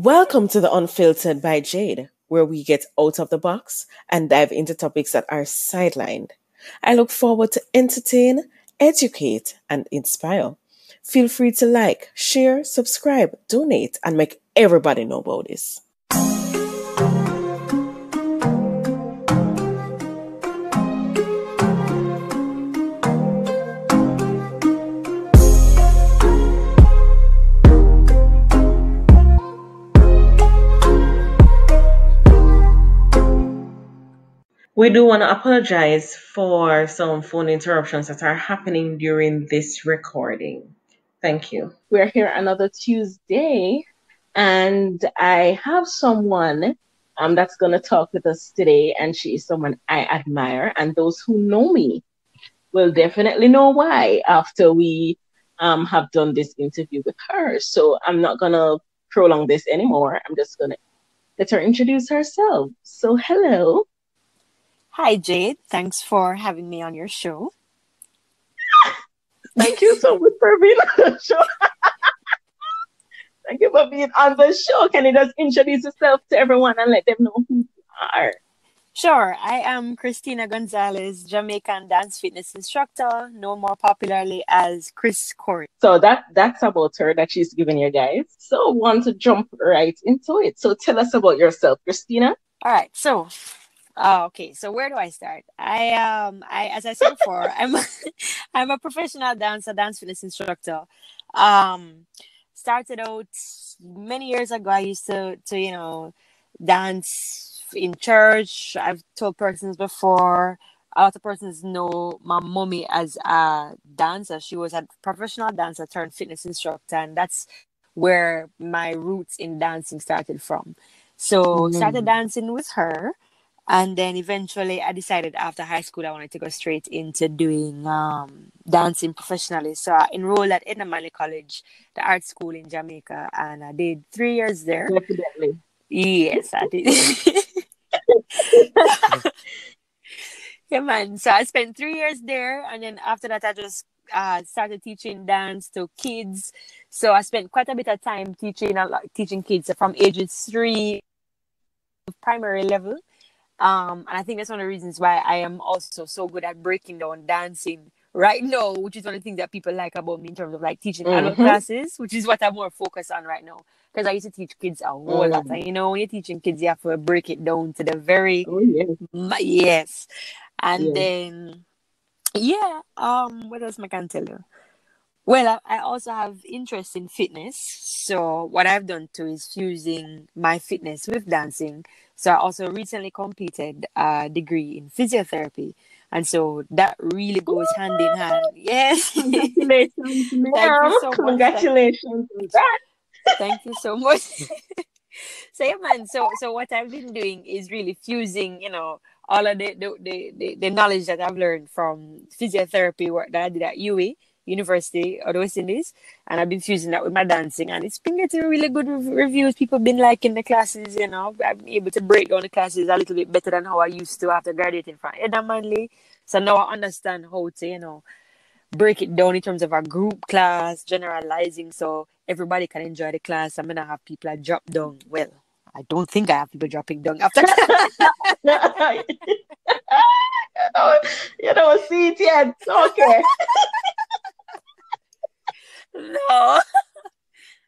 Welcome to the Unfiltered by Jade, where we get out of the box and dive into topics that are sidelined. I look forward to entertain, educate, and inspire. Feel free to like, share, subscribe, donate, and make everybody know about this. We do want to apologize for some phone interruptions that are happening during this recording. Thank you. We're here another Tuesday, and I have someone that's going to talk with us today, and she is someone I admire, and those who know me will definitely know why after we have done this interview with her. So I'm not going to prolong this anymore. I'm just going to let her introduce herself. So hello. Hi, Jade. Thanks for having me on your show. Thank you so much for being on the show. Thank you for being on the show. Can you just introduce yourself to everyone and let them know who you are? Sure. I am Christina Gonzalez, Jamaican dance fitness instructor, known more popularly as Chris Choreo. So that's about her that she's giving you guys. So want to jump right into it. So tell us about yourself, Christina. All right. So okay, so where do I start? I as I said before, I'm a professional dance fitness instructor. Started out many years ago. I used to dance in church. I've told persons before. A lot of persons know my mommy as a dancer. She was a professional dancer turned fitness instructor, and that's where my roots in dancing started from. So started dancing with her. And then eventually I decided after high school I wanted to go straight into doing dancing professionally. So I enrolled at Edna Manley College, the art school in Jamaica, and I did 3 years there. Definitely. Yes, I did. Yeah, man. So I spent 3 years there, and then after that I just started teaching dance to kids. So I spent quite a bit of time teaching kids from ages 3 primary level. And I think that's one of the reasons why I am also so good at breaking down dancing right now, which is one of the things that people like about me in terms of like teaching adult classes, which is what I'm more focused on right now. Because I used to teach kids a whole lot. And when you're teaching kids, you have to break it down to the very yes. And then what else I can tell you? Well, I also have interest in fitness. So what I've done too is fusing my fitness with dancing. So I also recently completed a degree in physiotherapy. And so that really goes hand in hand. Yes. Congratulations, ma'am. Thank you so much. Congratulations on that. Thank you so much. So yeah, man. So what I've been doing is really fusing, all of the knowledge that I've learned from physiotherapy work that I did at UWI. University of the West Indies, and I've been fusing that with my dancing, and it's been getting really good reviews. People have been liking the classes. I've been able to break down the classes a little bit better than how I used to after graduating from Edna Manley. So now I understand how to break it down in terms of a group class, generalizing, so everybody can enjoy the class. I'm gonna have people that drop down. Well, I don't think I have people dropping down after you don't see it yet. Okay. No.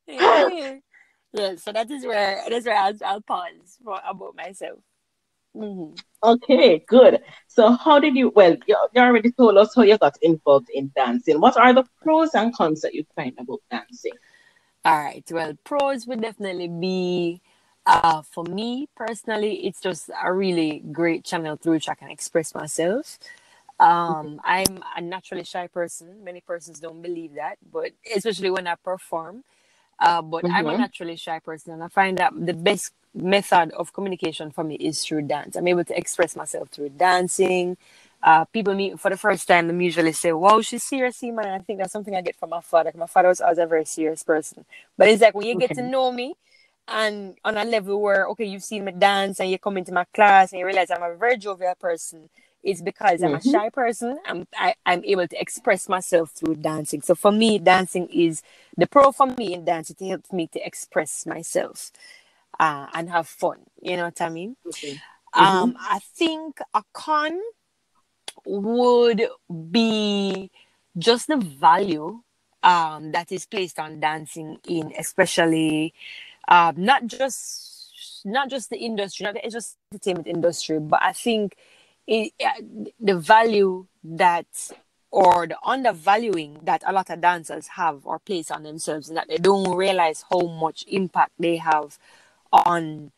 Yeah, so that is where I'll pause for about myself. Okay, good. So how did you already told us how you got involved in dancing. What are the pros and cons that you find about dancing? All right. Well, pros would definitely be for me personally, it's just a really great channel through which I can express myself. I'm a naturally shy person. Many persons don't believe that, but especially when I perform. But I'm a naturally shy person, and I find that the best method of communication for me is through dance. I'm able to express myself through dancing. People meet me for the first time and usually say, "Wow, she's serious, man." I think that's something I get from my father. My father was always a very serious person. But it's like when you get to know me, and on a level where, okay, you've seen me dance and you come into my class and you realize I'm a very jovial person, it's because I'm a shy person. I'm able to express myself through dancing. So for me, dancing is the pro for me in dancing. It helps me to express myself. and have fun. You know what I mean? Okay. I think a con would be just the value that is placed on dancing in, especially not just the industry, not just the entertainment industry, but I think the value that, or the undervaluing that a lot of dancers have or place on themselves, and that they don't realize how much impact they have on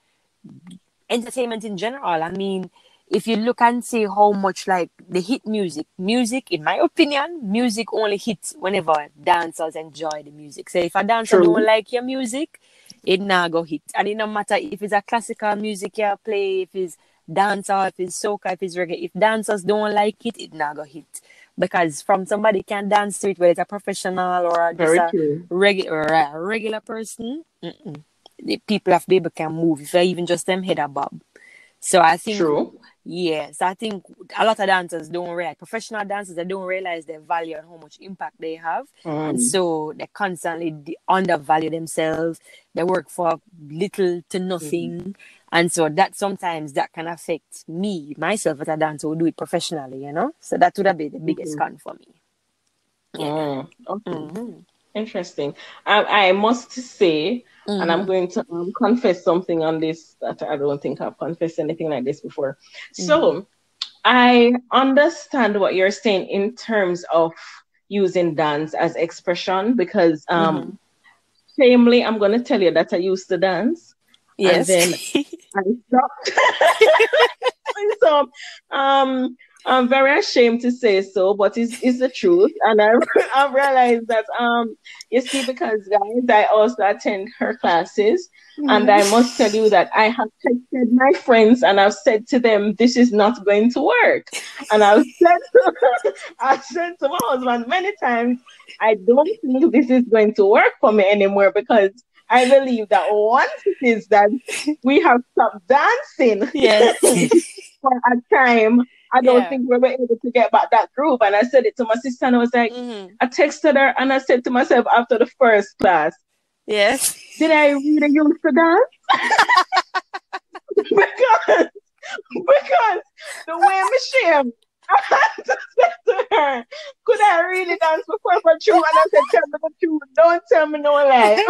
entertainment in general. I mean, if you look and see how much like the hit music, in my opinion, music only hits whenever dancers enjoy the music. So if a dancer don't True. like your music, it not go hit. And it no matter if it's a classical music you play, if it's dancehall, if it's soca, if it's reggae, if dancers don't like it, it not go hit. Because from somebody can dance to it, whether it's a professional or just Very a true. regular person, the people of Baby can move, if even just them head a bob. So I think, True. yes, I think a lot of dancers don't realize, professional dancers, they don't realize their value and how much impact they have. And so they constantly undervalue themselves. They work for little to nothing. And so that sometimes that can affect me, myself as a dancer who do it professionally, you know? So that would have been the biggest con for me. Yeah. Okay. Interesting. I must say, and I'm going to confess something on this that I don't think I've confessed anything like this before. So I understand what you're saying in terms of using dance as expression, because shamefully, I'm going to tell you that I used to dance, and Yes. then I stopped. So I'm very ashamed to say so, but it's the truth. And I realized that you see, because guys, I also attend her classes, and I must tell you that I have texted my friends and I've said to them, this is not going to work. And I've said to my husband many times, I don't think this is going to work for me anymore, because I believe that once it is that we have stopped dancing Yes. for a time, I don't think we were able to get back that groove. And I said it to my sister, and I was like, I texted her and I said to myself after the first class, yes, did I really use to dance? because the way Michelle, I had to say to her, could I really dance before for true? And I said, tell me the truth, don't tell me no lie.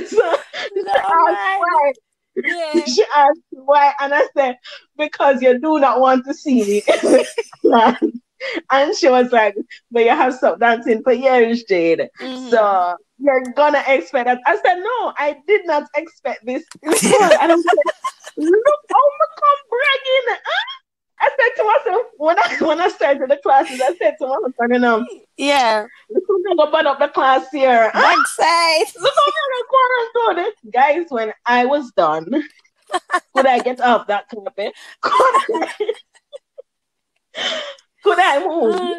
So she asked why, and I said, because you do not want to see me in the class. And she was like, but you have stopped dancing for years, Jade. So you're gonna expect that. I said, no, I did not expect this. And I was like, look how much I'm bragging. I said to myself, when I started the classes, I said to myself, you know, look how I'm gonna up the class here. Backside. Look how I'm gonna do this. Guys, when I was done, could I get off that carpet? Could I move?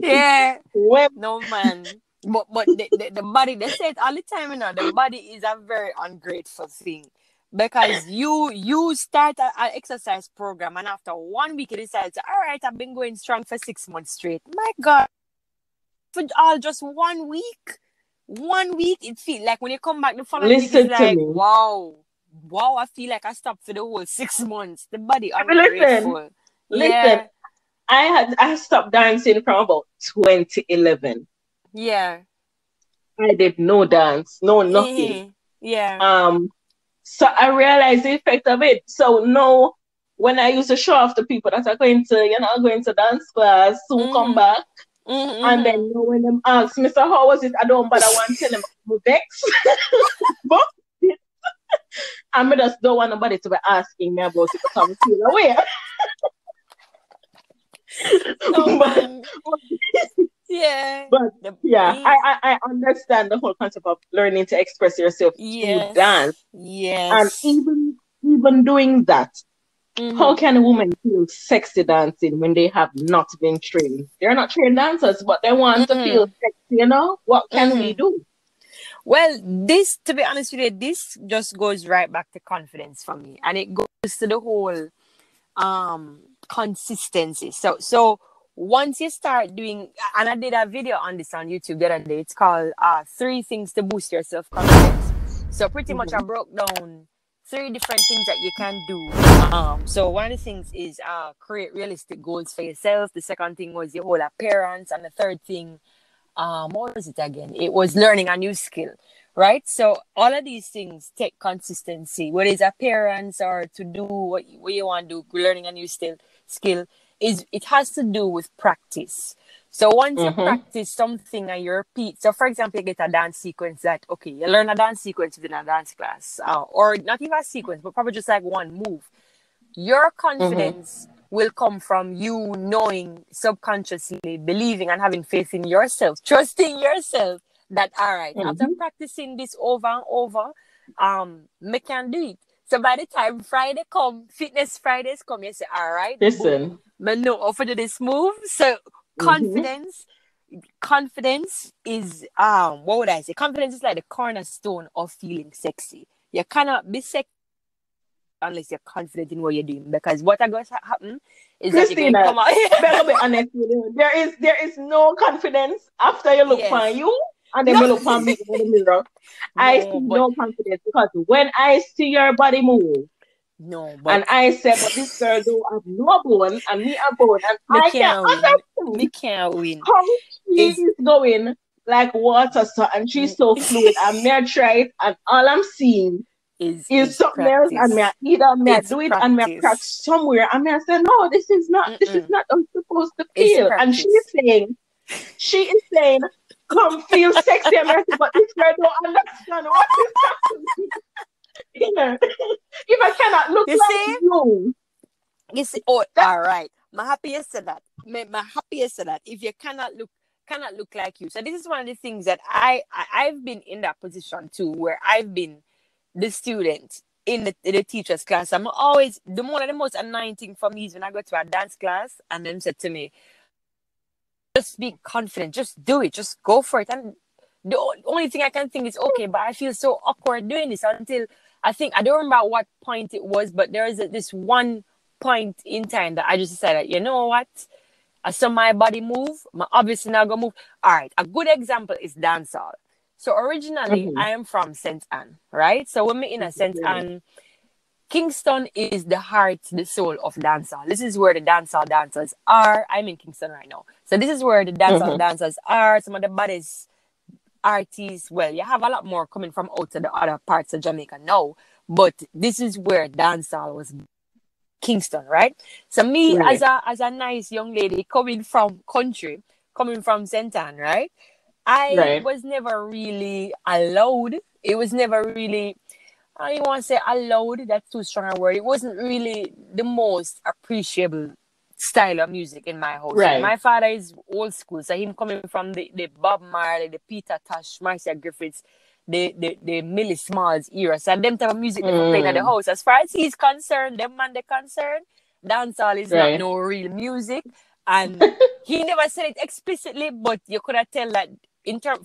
Yeah. When? No, man. But the body, they say it all the time, you know, the body is a very ungrateful thing. Because you start an exercise program, and after 1 week you decide, all right, I've been going strong for 6 months straight. My God, for all just 1 week, it feels like when you come back the following week, it's like, wow, I feel like I stopped for the whole 6 months. The body ungrateful. Listen. I stopped dancing from about 2011. Yeah. I did no dance, no nothing. Yeah. So I realized the effect of it. So now, when I used to show off to people that are going to dance class, soon come back. And then when them ask me, so how was it? I don't bother want to tell them I'm vexed. But I just don't want nobody to be asking me about it, because I'm feel away. I understand the whole concept of learning to express yourself through dance. And even doing that, how can a woman feel sexy dancing when they have not been trained? They're not trained dancers, but they want to feel sexy, you know? What can we do? Well, this, to be honest with you, this just goes right back to confidence for me. And it goes to the whole consistency. So once you start doing, and I did a video on this on YouTube the other day, it's called 3 things to boost your self-confidence. So pretty much I broke down 3 different things that you can do. So one of the things is create realistic goals for yourself. The second thing was your whole appearance, and the third thing, what was it again? It was learning a new skill, right? So all of these things take consistency, whether it's appearance or to do what you want to do, learning a new skill, it has to do with practice. So once you practice something and you repeat, so for example, you get a dance sequence that, okay, you learn a dance sequence within a dance class, or not even a sequence, but probably just like one move. Your confidence will come from you knowing, subconsciously believing and having faith in yourself, trusting yourself that, all right, after practicing this over and over, me can do it. So by the time Friday come, Fitness Fridays come, you say, all right, listen, me know how to do this move. So confidence is, what would I say? Confidence is like the cornerstone of feeling sexy. You cannot be sexy unless you're confident in what you're doing, because what are going to happen is Christina, that you're going to come out. better be honest with you. There is no confidence after you look Yes. for you and then you look for me in the mirror. I see no confidence, because when I see your body move, and I said, but this girl don't have no bone and me a bone, and I can't understand. Me can't win. How she is going like water, so, and she's so fluid, and me I try it, and all I'm seeing is something else, and me either me I do it and me I crack somewhere, and me I say, no, this is not how I'm supposed to feel. And she is saying, come feel sexy, and I say, but this girl don't understand what is happening. Yeah. If I cannot look you see, all right. My happiest to that. My happiest to that. If you cannot look like you. So this is one of the things that I've been in that position too, where I've been the student in the teacher's class. I'm always one of the most annoying thing for me is when I go to a dance class and them said to me, just be confident, just do it, just go for it. And the only thing I can think is, okay, but I feel so awkward doing this until I don't remember what point it was, but there is this one point in time that I just decided, you know what? I saw my body move, my obviously now gonna move. All right, a good example is dancehall. So originally, I am from St. Anne, right? So when we're in a St. Anne, Kingston is the heart, the soul of dancehall. This is where the dancehall dancers are. I'm in Kingston right now. So this is where the dancehall dancers are. Some of the baddest artists. Well, you have a lot more coming from out of the other parts of Jamaica now. But this is where dancehall was, Kingston, right? So me, as a nice young lady coming from St. Anne, right? I was never really allowed. It was never really, I don't want to say allowed, that's too strong a word. It wasn't really the most appreciable style of music in my house. Right. My father is old school, so him coming from the Bob Marley, the Peter Tosh, Marcia Griffiths, the Millie Smalls era. So them type of music they playing at the house. As far as he's concerned, them man they concerned, dancehall is not no real music. And he never said it explicitly, but you could have tell that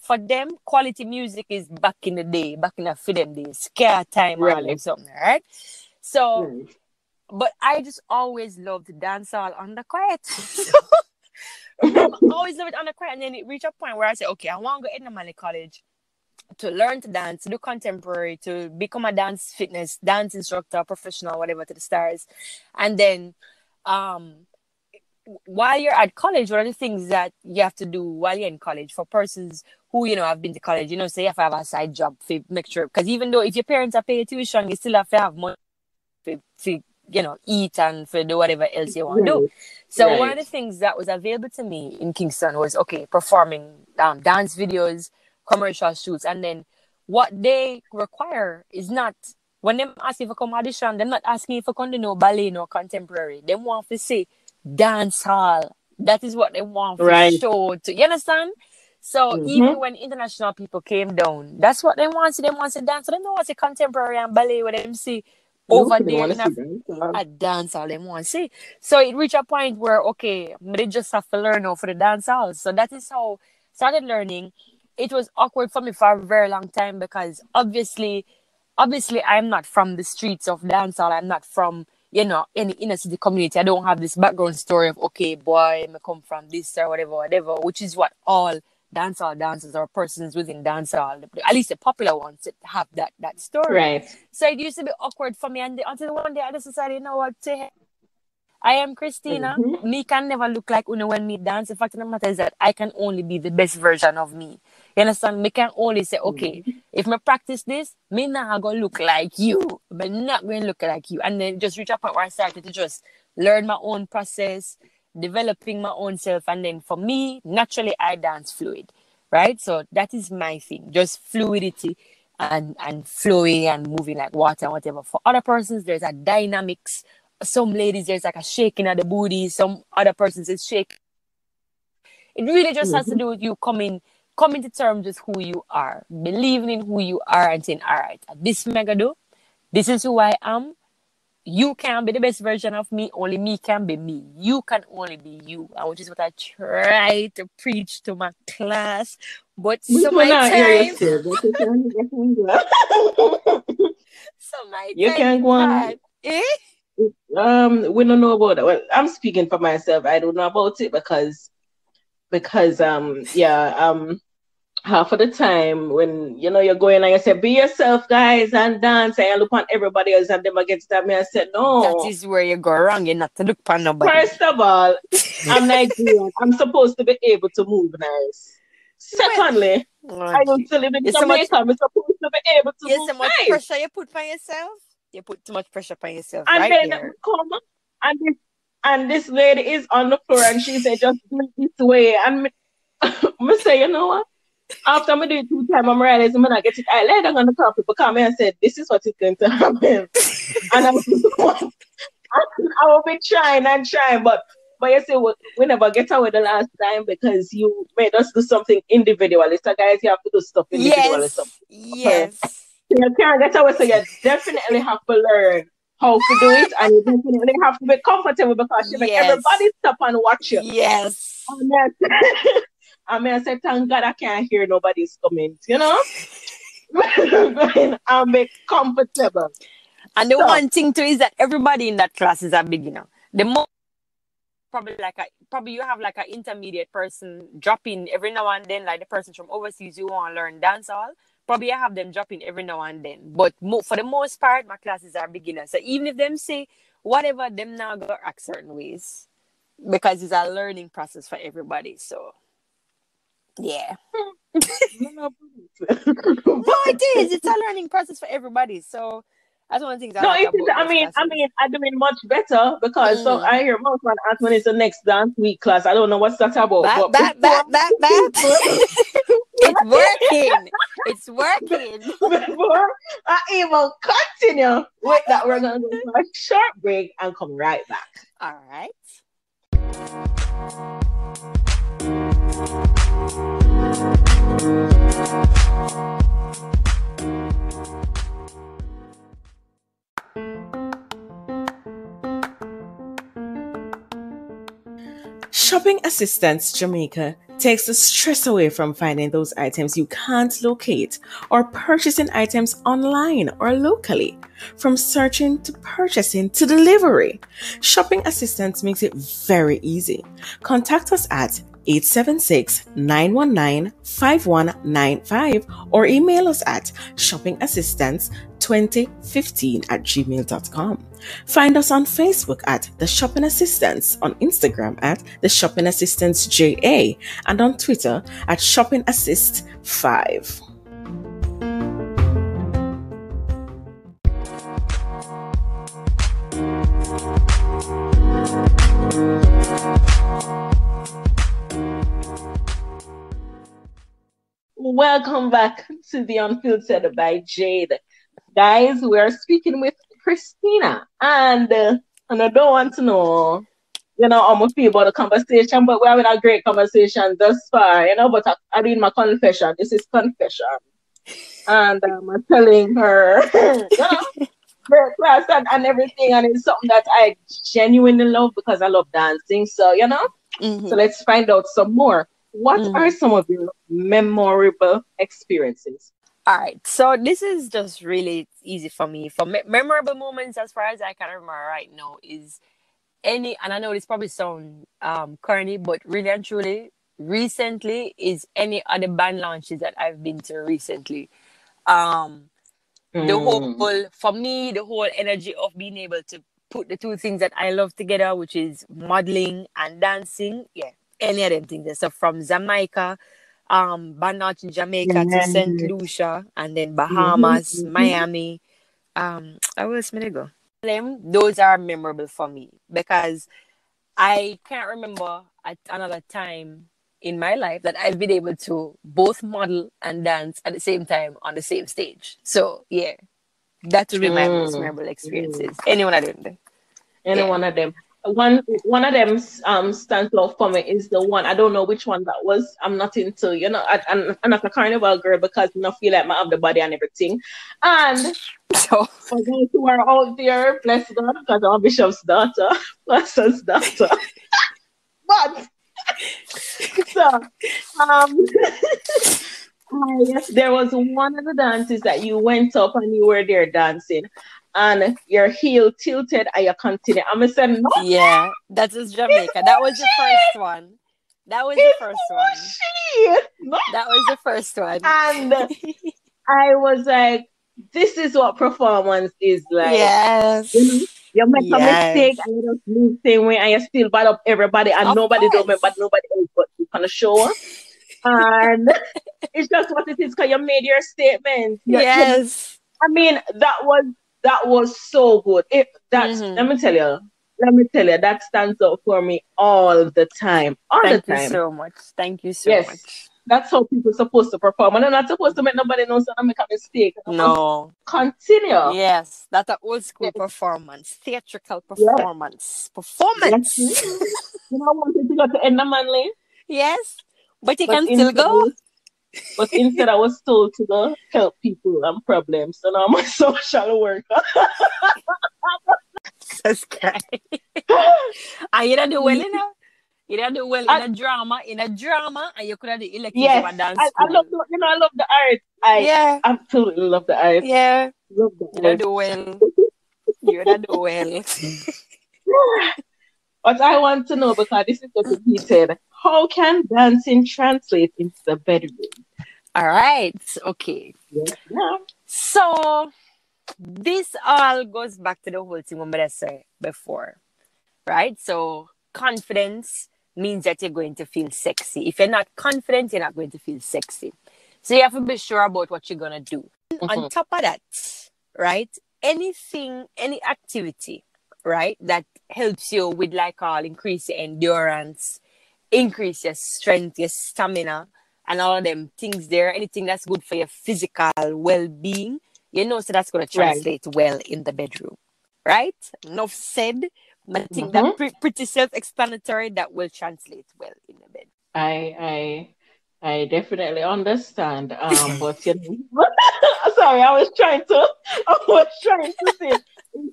for them, quality music is back in the day, back in the for them days, scare time or something, right? So, but I just always loved dancehall on the quiet. Always loved it on the quiet, and then it reached a point where I said, okay, I want to go to college to learn to dance, to do contemporary, to become a dance instructor, professional, whatever, to the stars. And then, while you're at college, one of the things that you have to do while you're in college for persons who, have been to college, so you have to have a side job to make sure, because even though if your parents are paying tuition, you still have to have money to eat and for do whatever else you want to do. So one of the things that was available to me in Kingston was, performing dance videos, commercial shoots. And then what they require is not, when them ask you for come audition, they're not asking you for come to know ballet or contemporary. They want to say dance hall. That is what they want to show to. You understand? So even when international people came down, that's what they want. They want to dance. So they don't want to contemporary and ballet with them see over there in a dance hall. They want to see. So it reached a point where, they just have to learn for the dance hall. So that is how I started learning. It was awkward for me for a very long time, because obviously I'm not from the streets of dancehall. I'm not from any inner city community. I don't have this background story of, okay, boy, I come from this or whatever, which is what all dancehall dancers or persons within dancehall, at least the popular ones, that have that story. Right. So it used to be awkward for me, and until one day I just decided, you know what, I am Christina. Mm-hmm. Me can never look like Una when me dance. The fact of the matter is that I can only be the best version of me. You understand? Me can only say, okay, if me practice this, me not gonna look like you. But not going to look like you. And then just reach a point where I started to just learn my own process, developing my own self. And then for me, naturally, I dance fluid. Right? So that is my thing. Just fluidity and flowing and moving like water and whatever. For other persons, there's a dynamics. Some ladies, there's like a shaking of the booty. Some other persons, it's shaking. It really just has to do with you coming to terms with who you are, believing in who you are, and saying, all right, this mega do, this is who I am. You can be the best version of me. Only me can be me. You can only be you, and which is what I try to preach to my class. But We some my time, some my you time can't go on. Eh? We don't know about that. Well, I'm speaking for myself. I don't know about it because half of the time when you're going and you say be yourself, guys, and dance, and you look on everybody else and them against that, me I said no. That is where you go wrong. You're not to look on nobody. First of all, I'm Nigerian. I'm supposed to be able to move nice. Secondly, I used to live in Jamaica. I'm supposed to be able to move so much nice. pressure you put on yourself. You put too much pressure on yourself, and right then there. Come and this lady is on the floor and she said, just do it this way. And me say, you know what? After I do it 2 times, I'm realizing when I get it, I lay down on the carpet because I said, this is what is going to happen. And I will be trying and trying, but you say, we never get away the last time because you made us do something individualist. So guys, you have to do stuff individualist. Yes. You can't get away, so you definitely have to learn how to do it, and you definitely have to be comfortable because you make everybody stop and watch you. Yes. And I said, thank God I can't hear nobody's comments, I'll be comfortable. And the one thing too is that everybody in that class is a beginner. The more probably you have like an intermediate person dropping every now and then, like the person from overseas who want to learn dancehall. Probably I have them dropping every now and then. But for the most part, my classes are beginners. So even if them say whatever, them now go act certain ways. Because it's a learning process for everybody. So, yeah. No, it is. It's a learning process for everybody. So, that's one of the things I like about I mean, I'm doing much better because so I hear most one ask when it's the next dance week class. I don't know what's that about. It's working. It's working. Before I even continue with that, we're going to go for a short break and come right back. All right. Shopping Assistance Jamaica takes the stress away from finding those items you can't locate or purchasing items online or locally. From searching to purchasing to delivery, Shopping Assistance makes it very easy. Contact us at 876-919-5195 or email us at shoppingassistance2015@gmail.com. Find us on Facebook at The Shopping Assistance, on Instagram at The Shopping Assistance JA, and on Twitter at Shopping Assist 5. Welcome back to The Unfiltered by Jade. Guys, we are speaking with Christina, and I don't want to know, how I feel about the conversation, but we're having a great conversation thus far, but I'm doing my confession. This is confession. And I'm telling her, great class and everything, and it's something that I genuinely love because I love dancing. So, so let's find out some more. What are some of your memorable experiences? All right. So this is just really easy for me. For memorable moments, as far as I can remember right now, is any, and I know this probably sound corny, but really and truly, recently is any other band launches that I've been to recently. Um, the whole, for me, the whole energy of being able to put the two things that I love together, which is modeling and dancing. Yeah, any of them things. So from Jamaica, band launch in Jamaica to St. Yes. Lucia, and then Mhm, Bahamas, mhm. Miami. I will go. Them, those are memorable for me because I can't remember at another time in my life that I've been able to both model and dance at the same time on the same stage. So yeah, that would be my most Mm, memorable mm. experiences. Anyone I didn't. Any Yeah. one of them. One of them stands out for me is the one I don't know which one that was. I'm not into, I'm not a carnival girl because I don't feel like I have the body and everything. And So for those who are out there, bless God, because I'm Bishop's daughter, pastor's daughter. But so yes, there was one of the dances that you went up and you were there dancing, and your heel tilted and you continue. I'm saying, no, yeah, that was it's Jamaica. That was the first bullshit. one. That was the It's first one. bullshit. No. That was the first one. And I was like, this is what performance is like. You know, Yes. you make a mistake Yes. and you just move same way and you still bad up everybody and Of nobody don't remember course. nobody else but you on the show. And it's just what it is because you made your statement. Yes. I mean, that was so good. Mm-hmm. Let me tell you, that stands out for me all the time. All the Thank you time. so much. Thank you so Yes. much. That's how people supposed to perform. And they're not supposed to make nobody know so I make a mistake. No. Continue. Yes, that's an old school Yes. performance, theatrical Yes. performance, Yes. performance. I wanted to go to end the manly, Yes, but you but can still instead I go. was instead I was told to go help people and problems. So now I'm a social worker. Jesus Christ. And you don't do well, you know? You don't do well And in a drama, and you could have the electives of yes, a dance I school. love I love the art. I Yeah, absolutely love the art. yeah. Love the You don't art. do well. You don't do well. But I want to know because this is getting heated. How can dancing translate into the bedroom? All right. Okay. Yes, yeah. So this all goes back to the whole thing what I said before, right? So confidence means that you're going to feel sexy. If you're not confident, you're not going to feel sexy. So you have to be sure about what you're gonna do. On Mhm. top of that, right? Anything, any activity, right, that helps you with like all increase your endurance, increase your strength, your stamina, and all of them things there, anything that's good for your physical well-being, so that's going to Right. translate well in the bedroom, right? Enough said, but I think that Mm-hmm. pretty self-explanatory, that will translate well in the bed. I definitely understand. But sorry, I was trying to say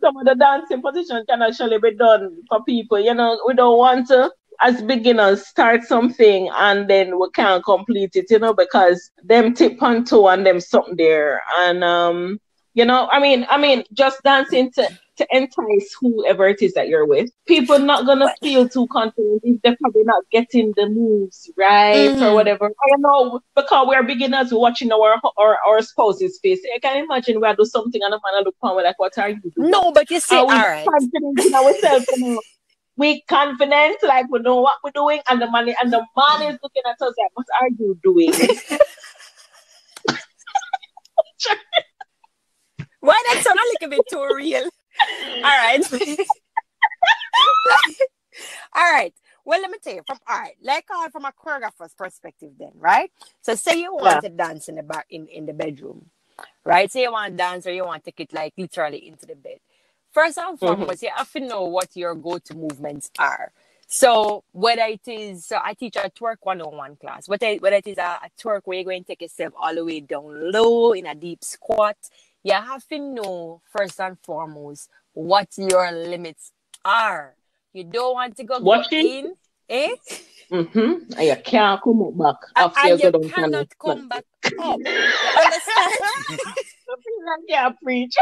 some of the dancing positions can actually be done for people. We don't want to, as beginners, start something and then we can't complete it. Because them tip on toe and them something there, and just dancing to entice whoever it is that you're with. People not gonna But feel too confident if they're probably not getting the moves right or mm, whatever. I know because we're beginners, we're watching our spouse's face. I can imagine we do something and the man look on, we're like, what are you doing? no, but you see, And we all not right. confident in ourselves, We confident, like we know what we're doing, and the man is looking at us like, what are you doing? Why that sound a little bit too real? All right. All right. Well, let me tell you from a choreographer's perspective, then, right? So, say you want Yeah. to dance in the back in the bedroom, right? Say you want to dance or you want to take it like literally into the bed. First and Mm-hmm. foremost, you have to know what your go-to movements are. So whether it is, so I teach a twerk 101 class, whether it is a twerk where you're going to take yourself all the way down low in a deep squat, you have to know first and foremost what your limits are. You don't want to go Watching. in, eh? Mm-hmm. And you can't come back after you And go you down cannot come back up. You understand? I can't preach.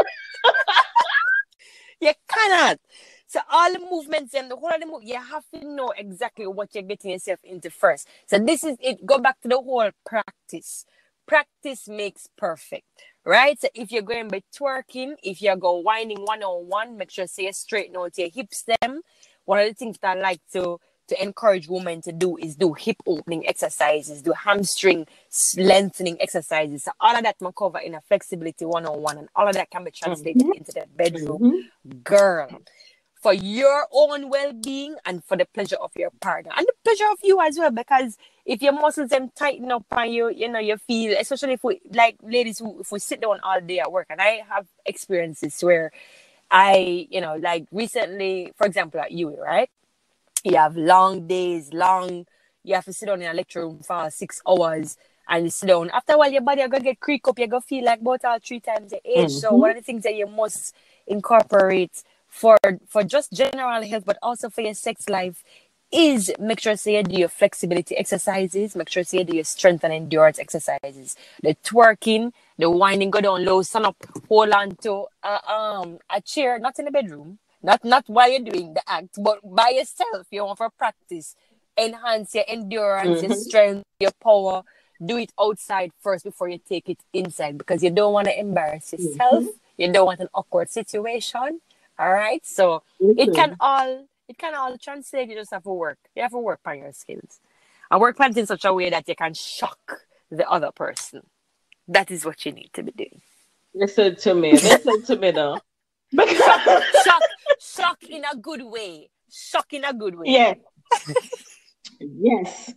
You cannot. So all the movements and the whole of the move, you have to know exactly what you're getting yourself into first. So this is it. Go back to the whole practice. Practice makes perfect, right? So if you're going by twerking, if you're going whining 1-on-1, make sure say you straighten out your hips. Them. One of the things that I like to encourage women to do is do hip opening exercises, do hamstring lengthening exercises. So all of that can cover in a flexibility 1-on-1, and all of that can be translated into the bedroom. Girl, for your own well-being and for the pleasure of your partner and the pleasure of you as well, because if your muscles them tighten up and you feel, especially if we, like ladies if we sit down all day at work, and I have experiences where I, like recently, for example, at UE, right? You have long days, you have to sit down in a lecture room for 6 hours, and you sit down. After a while, your body are going to get creak up. You're going to feel like about all 3 times your age. So one of the things that you must incorporate for just general health, but also for your sex life, is make sure you do your flexibility exercises, make sure you do your strength and endurance exercises. The twerking, the whining, go down low, stand up, hold on to a chair, not in the bedroom, not while you're doing the act, but by yourself. You want for practice. Enhance your endurance, your strength, your power. Do it outside first before you take it inside, because you don't want to embarrass yourself. You don't want an awkward situation. All right. So it can all translate. You just have to work. You have to work on your skills. And work on it in such a way that you can shock the other person. That is what you need to be doing. Listen to me though. Shock in a good way. Shock in a good way. Yeah. Yes.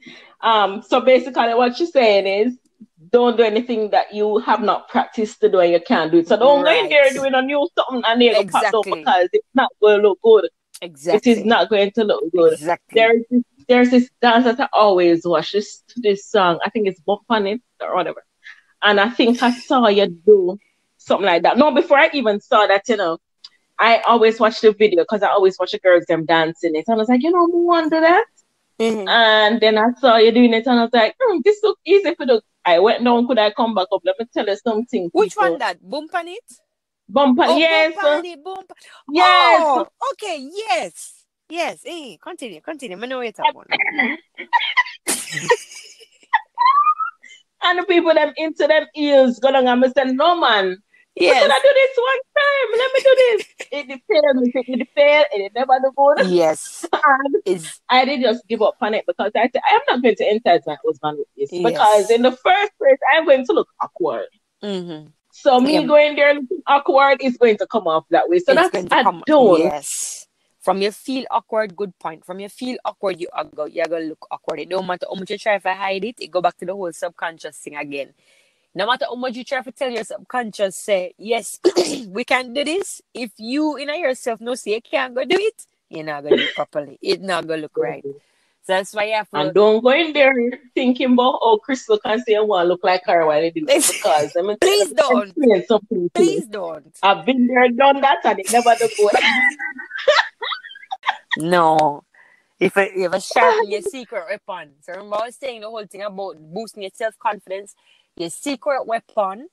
So basically what you're saying is, don't do anything that you have not practiced to do and you can't do it. So don't go in there doing a new something and you're popped up, because it's not going to look good. Exactly. It is not going to look good. Exactly. There's this dance that I always watch, this song. I think it's Bump on It or whatever. And I think I saw you do something like that. No, before I even saw that, I always watch the video because I always watch the girls them dancing it. And I was like, I want to do that. And then I saw you doing it and I was like, this looks easy for the. I went down, could I come back up? Let me tell you something. Which one that? Bump on it? Bump on, yes. Bump on it, bump. Yes. Oh, okay, yes. Yes. Hey, continue. I know what you're talking about. And the people them into them ears going on and say, no man. Yes. I do this one time. Let me do this. It failed, and it never do good. Yes. I did just give up on it because I said, I'm not going to entice my husband with this. Yes. Because in the first place, I'm going to look awkward. So me going there looking awkward is going to come off that way. So that's I don't. Yes. From you feel awkward, good point. From you feel awkward, you're going to look awkward. It don't matter how much you try to hide it. It go back to the whole subconscious thing again. No matter how much you try to tell your subconscious, say, yes, we can do this. If you, yourself, say you can't go do it, you're not going to do it properly. It's not going to look right. So that's why you have to... And don't go in there thinking about, Crystal can say, I want to look like her while they do it. Because, please don't. Please don't. I've been there, done that, and it never do good. No. If you ever sharpen your secret weapon. So remember I was saying the whole thing about boosting your self-confidence. Your secret weapon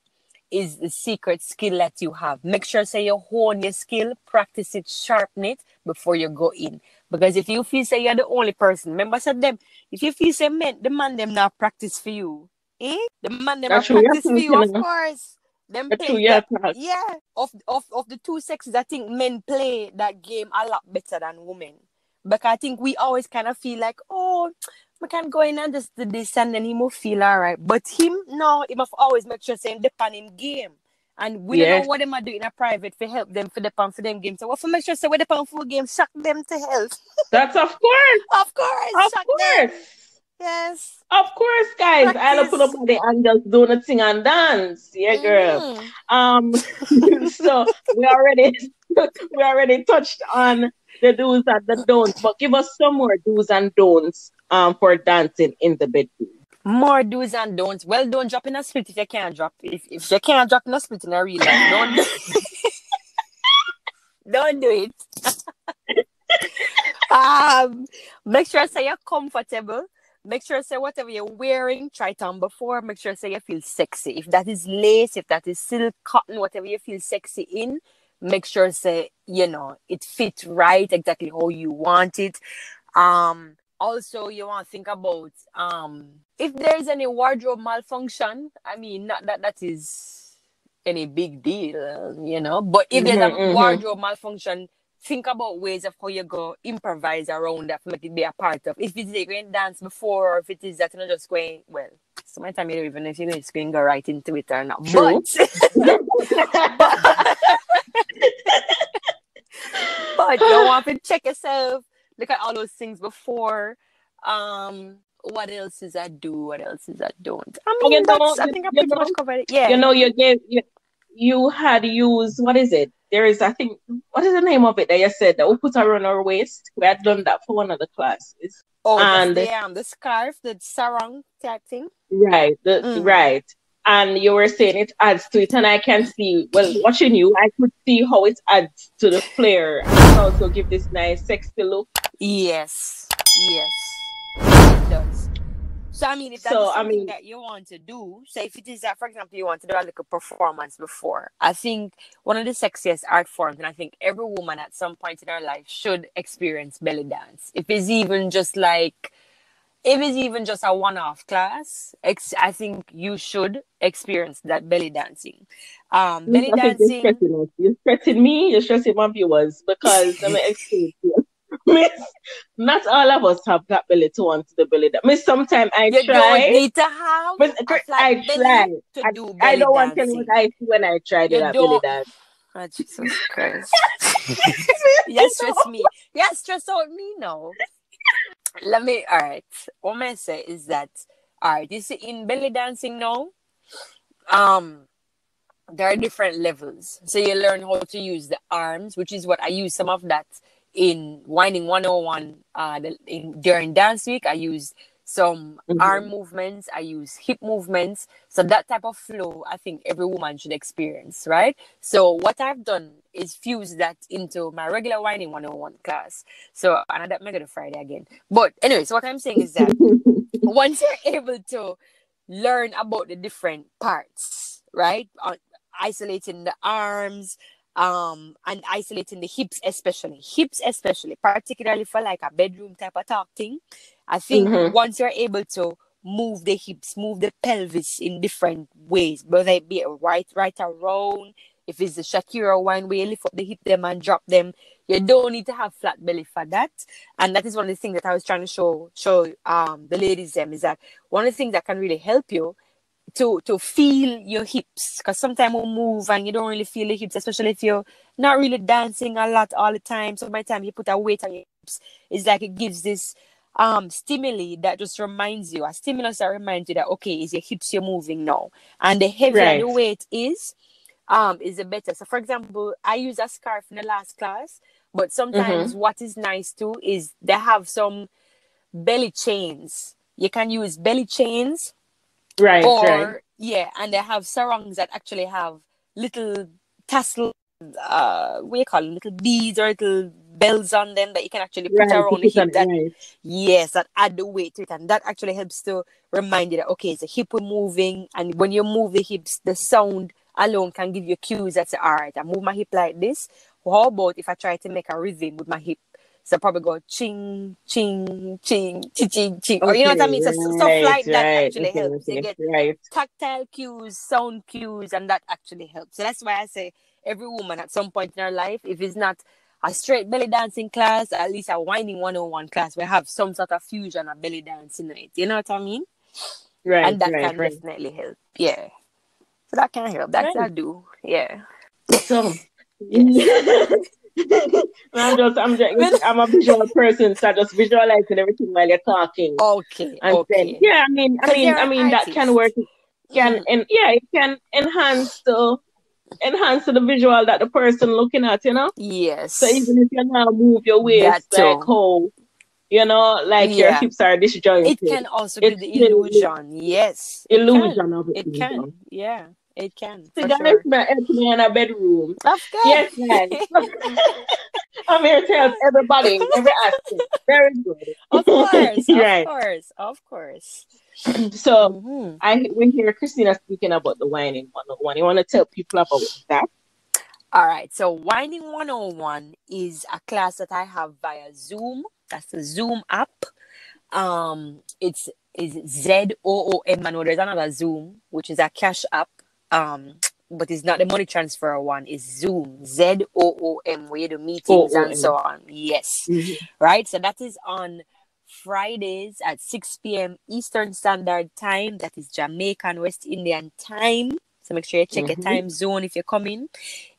is the secret skill that you have. Make sure you hone your skill, practice it, sharpen it before you go in. Because if you feel you're the only person, remember I said them, if you feel the man them not practice for you, the man them not practice for you, of course. Them play of the two sexes, I think men play that game a lot better than women. But I think we always kind of feel like, we can go in and just do this and then he will feel all right. But he must always make sure saying depend in game. And we don't know what they are doing in a private to help them for depend for them game. So what for make sure we depend full game, shock them to health. That's of course. Of course. Them. Yes. Of course, guys. I'll put up the and just do the thing and dance. Yeah, girl. So we already touched on the do's and the don'ts, but give us some more do's and don'ts for dancing in the bedroom. More do's and don'ts. Well, don't drop in a split if you can't drop. If you can't drop in a split in a real life, don't do it. Don't do it. Make sure you're comfortable. make sure say whatever you're wearing, try it on before. Make sure say you feel sexy. If that is lace, if that is silk, cotton, whatever you feel sexy in, make sure say, it fit right exactly how you want it. Also, you want to think about if there's any wardrobe malfunction. I mean, not that is any big deal, but if there's a wardrobe malfunction, think about ways of how you go improvise around that, make it be a part of. If it's a going dance before, or if it is that you're not just going, well, sometimes you don't even know if you're just going to go right into it or not. True. But you want to check yourself, look at all those things before. What else is I do? What else is I don't? I mean, I think I pretty much covered it. Yeah. You had used, what is it? There is, I think, what is the name of it that you said that we put around our waist? We had done that for one of the classes. Oh, and the scarf, the sarong type thing. Right, right. And you were saying it adds to it, and I can see, well, watching you, I could see how it adds to the flair and also give this nice, sexy look. Yes, it does. So, I mean, if that's something that you want to do, say if it is that, for example, you want to do like a performance before, I think one of the sexiest art forms, and I think every woman at some point in her life should experience belly dance. If it's even just a one-off class, I think you should experience that belly dancing. Belly dancing. You're stressing me, you're stressing my viewers, because let me explain to you. Miss, not all of us have that belly to want to the belly dance. Miss, sometimes I you try. You don't need to have I try. to do belly I don't want to dancing. know what I see when I try to that belly dance. Oh, Jesus Christ. You stress me. You stress out me now. All right. What I say is that, all right, you see in belly dancing now, there are different levels. So you learn how to use the arms, which is what I use some of that in Whining 101 during dance week. I use some arm movements, I use hip movements. So that type of flow, I think every woman should experience, right? So what I've done is fuse that into my regular Whining 101 class. So, and I don't make it a Friday again. But anyway, so what I'm saying is that once you're able to learn about the different parts, right? Isolating the arms, and isolating the hips especially, particularly for like a bedroom type of talk thing. I think once you're able to move the hips, move the pelvis in different ways, whether it be a right around, if it's the Shakira one where you lift up the hip them and drop them, you don't need to have flat belly for that. And that is one of the things that I was trying to show the ladies them, is that one of the things that can really help you to feel your hips, because sometimes we move and you don't really feel the hips, especially if you're not really dancing a lot all the time. So by the time you put a weight on your hips, it's like it gives this stimuli that just reminds you, a stimulus that reminds you that, okay, is your hips you're moving now, and the heavier the weight is the better. So for example, I use a scarf in the last class, but sometimes what is nice too is they have some belly chains. You can use belly chains. Right. Yeah, and they have sarongs that actually have little tassel, what do you call it, little beads or little bells on them that you can actually put around the hip. That add the weight to it, and that actually helps to remind you that, okay, it's a hip we're moving, and when you move the hips, the sound alone can give you cues that say, all right, I move my hip like this. How about if I try to make a rhythm with my hip? So probably go ching, ching, ching, ching, ching, ching. Or you know what I mean? So stuff like that actually helps. You get tactile cues, sound cues, and that actually helps. So that's why I say every woman at some point in her life, if it's not a straight belly dancing class, at least a Whining 101 class, we have some sort of fusion of belly dancing in it. You know what I mean? Right. And that can definitely help. Yeah. So that can help. That's what I do. Yeah. So I'm a visual person, so I just visualizing everything while you're talking. Okay. Then, yeah, I mean that can work. It can enhance the visual that the person looking at, you know. Yes. So even if you now move your waist like how, you know, like your hips are disjointed, it can also give the illusion. Yes, illusion of it. It can. Yeah. It can. So that makes me in a bedroom. Of course. Yes, man. I'm here to help everybody in every aspect. Very good. Of course, Right. of course. So we hear Christina speaking about the Whining 101. You want to tell people about that? All right. So Whining 101 is a class that I have via Zoom. That's the Zoom app. It's ZOOM. I know there's another Zoom, which is a cash app. But it's not the money transfer one. It's Zoom, ZOOM, where you do meetings and so on. Yes. Right. So that is on Fridays at 6 p.m. Eastern Standard Time. That is Jamaican West Indian time. So make sure you check your time zone if you're coming.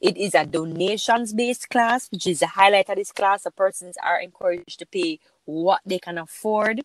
It is a donations-based class, which is the highlight of this class. The persons are encouraged to pay what they can afford.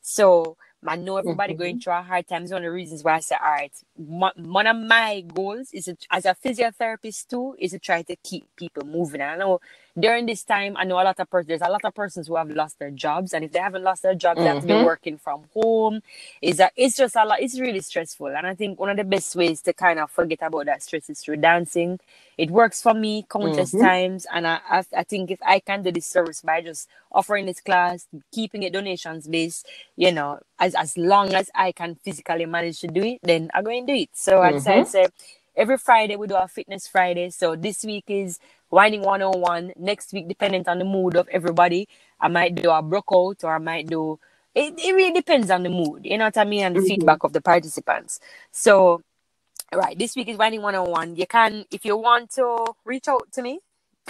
So I know everybody going through a hard time. It's one of the reasons why I say, all right, one of my goals is as a physiotherapist too, is to try to keep people moving. And I know during this time, I know there's a lot of persons who have lost their jobs. And if they haven't lost their jobs, they have to be working from home. It's just a lot. It's really stressful. And I think one of the best ways to kind of forget about that stress is through dancing. It works for me countless times. And I think if I can do this service by just offering this class, keeping it donations based, you know, as long as I can physically manage to do it, then I'm going to do it. So I'd say every Friday we do a fitness Friday. So this week is Whining 101. Next week, depending on the mood of everybody, I might do a workout or I might do... It really depends on the mood, you know what I mean, and the feedback of the participants. So, right, this week is Whining 101. You can, if you want to reach out to me,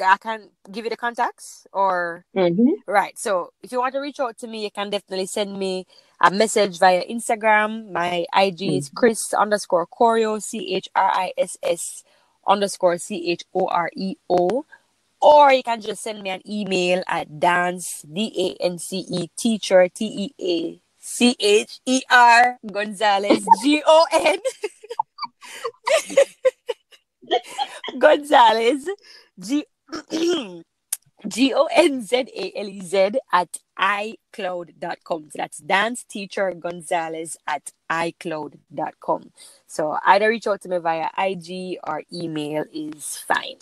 I can give you the contacts or... Right, so if you want to reach out to me, you can definitely send me a message via Instagram. My IG is Chris_Choreo, CHRISS_CHOREO. Or you can just send me an email at dance, DANCE, teacher, TEACHER, Gonzalez, GON. Gonzalez, GONZALEZ at iCloud.com. So that's Dance Teacher Gonzalez at iCloud.com. So either reach out to me via IG or email is fine.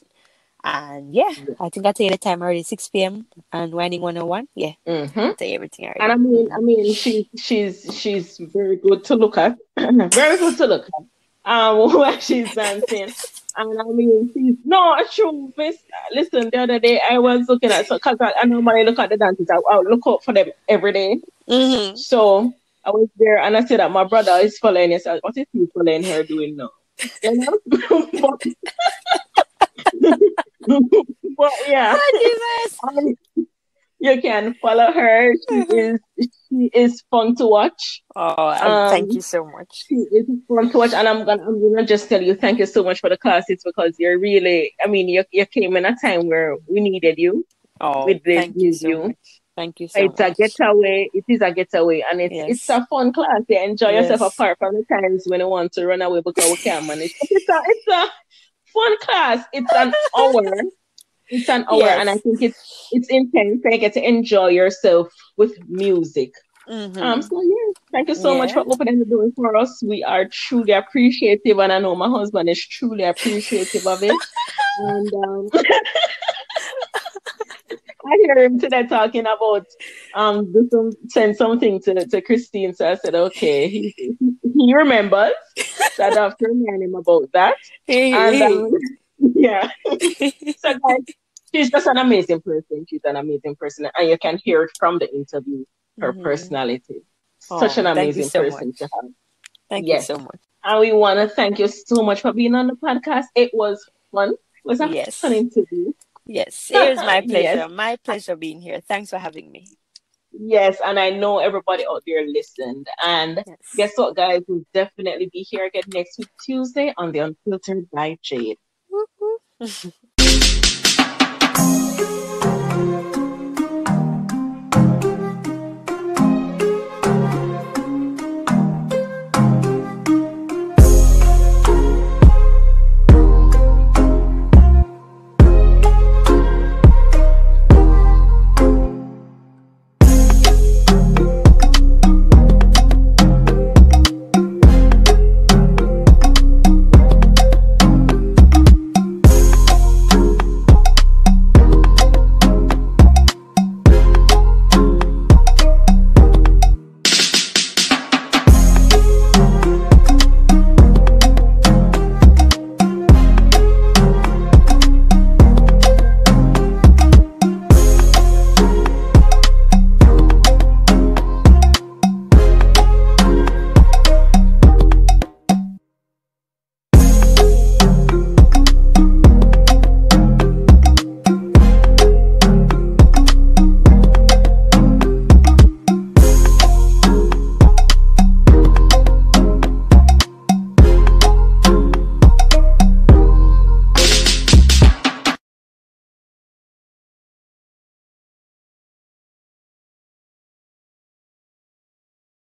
And yeah, I think I tell you the time already, 6 p.m. and Whining 101. Yeah, I'll tell you everything already. And I mean, she's very good to look at. Very good to look at. While she's dancing. And I mean, it's true, miss. Listen, the other day I was looking at, because I normally look at the dances, I look out for them every day. So I was there and I said that my brother is following us. What is he following her doing now? You know? But yeah, you can follow her. She is fun to watch. Thank you so much. She is fun to watch, and I'm gonna just tell you thank you so much for the classes, because you're really, I mean, you came in a time where we needed you. Thank you so much. Thank you so much. It's a getaway. It is a getaway, and it's a fun class. You enjoy yourself apart from the times when you want to run away because we can't manage. It's a fun class. It's an hour. And I think it's intense. You get to enjoy yourself with music. So thank you so much for opening the door for us. We are truly appreciative, and I know my husband is truly appreciative of it. And I hear him today talking about send something to Christine. So I said, okay, he remembers, so I have to remind him about that. Yeah. So guys, she's just an amazing person. She's an amazing person, and you can hear it from the interview, her personality. Such an amazing person to have. Thank you so much. And we want to thank you so much for being on the podcast. It was fun. It was a fun interview. Yes, it was my pleasure. My pleasure being here. Thanks for having me. Yes, and I know everybody out there listened. And guess what, guys? We'll definitely be here again next week, Tuesday, on The Unfiltered by Jade.